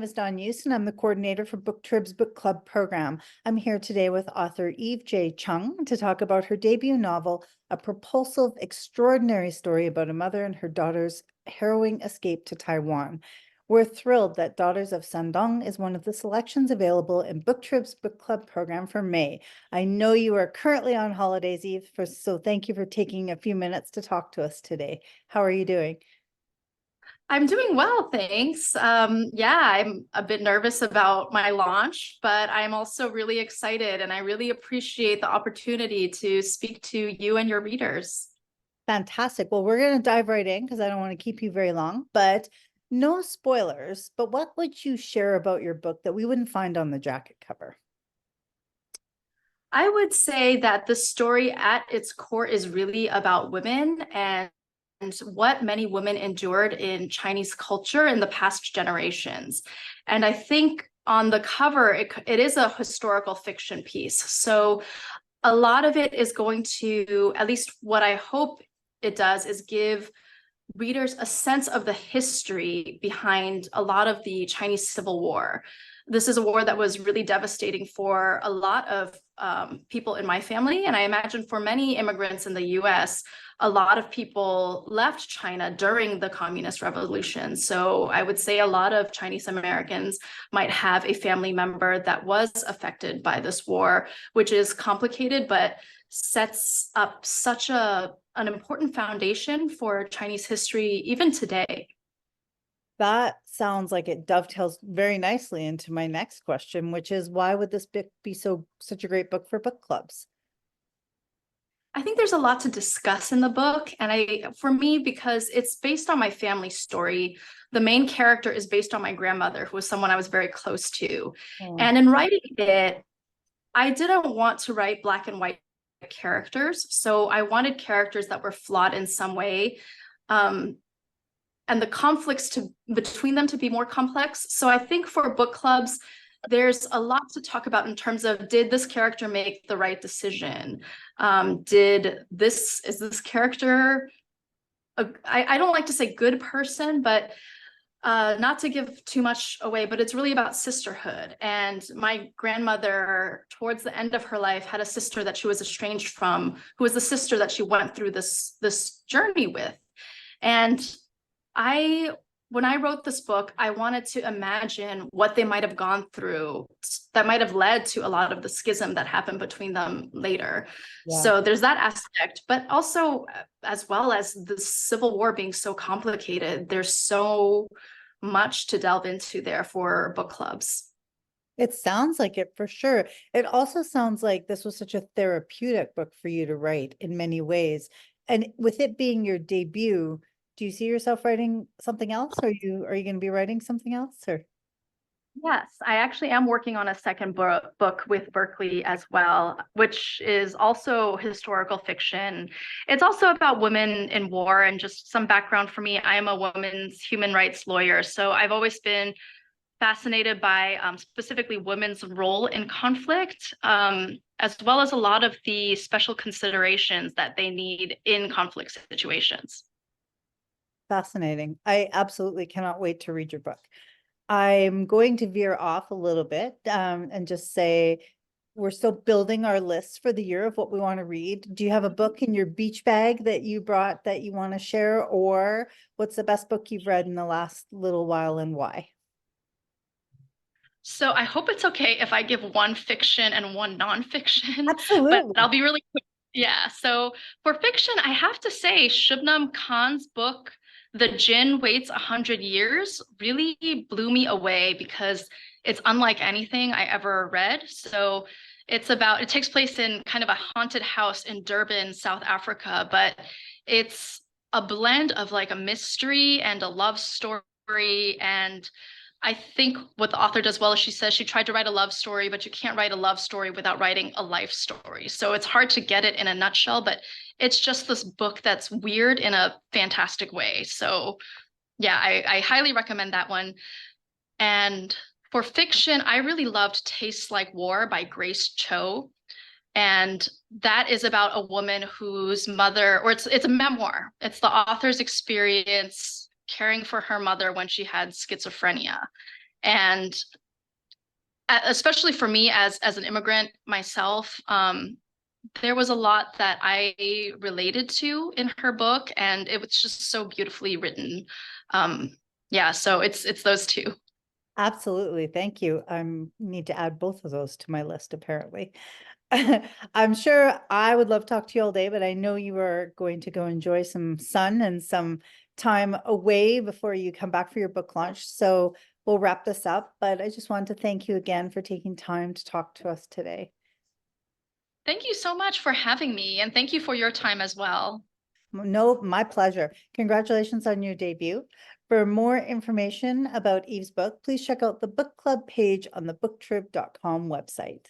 name is Dawn Hughes, and I'm the coordinator for Booktrib's book club program. I'm here today with author Eve J. Chung to talk about her debut novel, a propulsive, extraordinary story about a mother and her daughter's harrowing escape to Taiwan. We're thrilled that Daughters of Shandong is one of the selections available in Booktrib's book club program for May. I know you are currently on holidays, Eve, so thank you for taking a few minutes to talk to us today. How are you doing? I'm doing well, thanks. Yeah, I'm a bit nervous about my launch, but I'm also really excited and I really appreciate the opportunity to speak to you and your readers. Fantastic. Well, we're going to dive right in because I don't want to keep you very long, but no spoilers. But what would you share about your book that we wouldn't find on the jacket cover? I would say that the story at its core is really about women and what many women endured in Chinese culture in the past generations. And I think on the cover, it is a historical fiction piece. So a lot of it is going to, at least what I hope it does, is give readers a sense of the history behind a lot of the Chinese Civil War. This is a war that was really devastating for a lot of people in my family. And I imagine for many immigrants in the US, a lot of people left China during the Communist Revolution. So I would say a lot of Chinese Americans might have a family member that was affected by this war, which is complicated, but sets up such an important foundation for Chinese history even today. That sounds like it dovetails very nicely into my next question, which is why would this book be such a great book for book clubs? I think there's a lot to discuss in the book. And for me, because it's based on my family story, the main character is based on my grandmother, who was someone I was very close to. Oh. And in writing it, I didn't want to write black and white characters. So I wanted characters that were flawed in some way. And the conflicts between them to be more complex. So I think for book clubs, there's a lot to talk about in terms of, did this character make the right decision? Is this character, I don't like to say good person, but not to give too much away, but it's really about sisterhood. And my grandmother, towards the end of her life, had a sister that she was estranged from, who was the sister that she went through this journey with. And when I wrote this book, I wanted to imagine what they might have gone through that might have led to a lot of the schism that happened between them later. Yeah. So there's that aspect, but also as well as the Civil War being so complicated, there's so much to delve into there for book clubs. It sounds like it for sure. It also sounds like this was such a therapeutic book for you to write in many ways. And with it being your debut, do you see yourself writing something else? Are you going to be writing something else or? Yes, I actually am working on a second book with Berkeley as well, which is also historical fiction. It's also about women in war, and just some background for me. I am a women's human rights lawyer, so I've always been fascinated by specifically women's role in conflict, as well as a lot of the special considerations that they need in conflict situations. Fascinating. I absolutely cannot wait to read your book. I'm going to veer off a little bit and just say we're still building our list for the year of what we want to read. Do you have a book in your beach bag that you brought that you want to share, or what's the best book you've read in the last little while and why? So I hope it's okay if I give one fiction and one nonfiction, Absolutely. but I'll be really quick. Yeah. So for fiction, I have to say Shubnam Khan's book, The Jinn Waits 100 Years, really blew me away because it's unlike anything I ever read. So it takes place in kind of a haunted house in Durban, South Africa, but it's a blend of like a mystery and a love story. And I think what the author does well is she says she tried to write a love story, but you can't write a love story without writing a life story. So it's hard to get it in a nutshell, but it's just this book that's weird in a fantastic way. So yeah, I highly recommend that one. And for fiction, I really loved Tastes Like War by Grace Cho. And that is about a woman whose mother, or it's a memoir. It's the author's experience caring for her mother when she had schizophrenia. And especially for me as an immigrant myself, there was a lot that I related to in her book, and it was just so beautifully written. Yeah, so it's those two. Absolutely. Thank you. I need to add both of those to my list, apparently. I'm sure I would love to talk to you all day, but I know you are going to go enjoy some sun and some time away before you come back for your book launch. So we'll wrap this up, but I just wanted to thank you again for taking time to talk to us today. Thank you so much for having me, and thank you for your time as well. No, my pleasure. Congratulations on your debut. For more information about Eve's book, please check out the book club page on the booktrib.com website.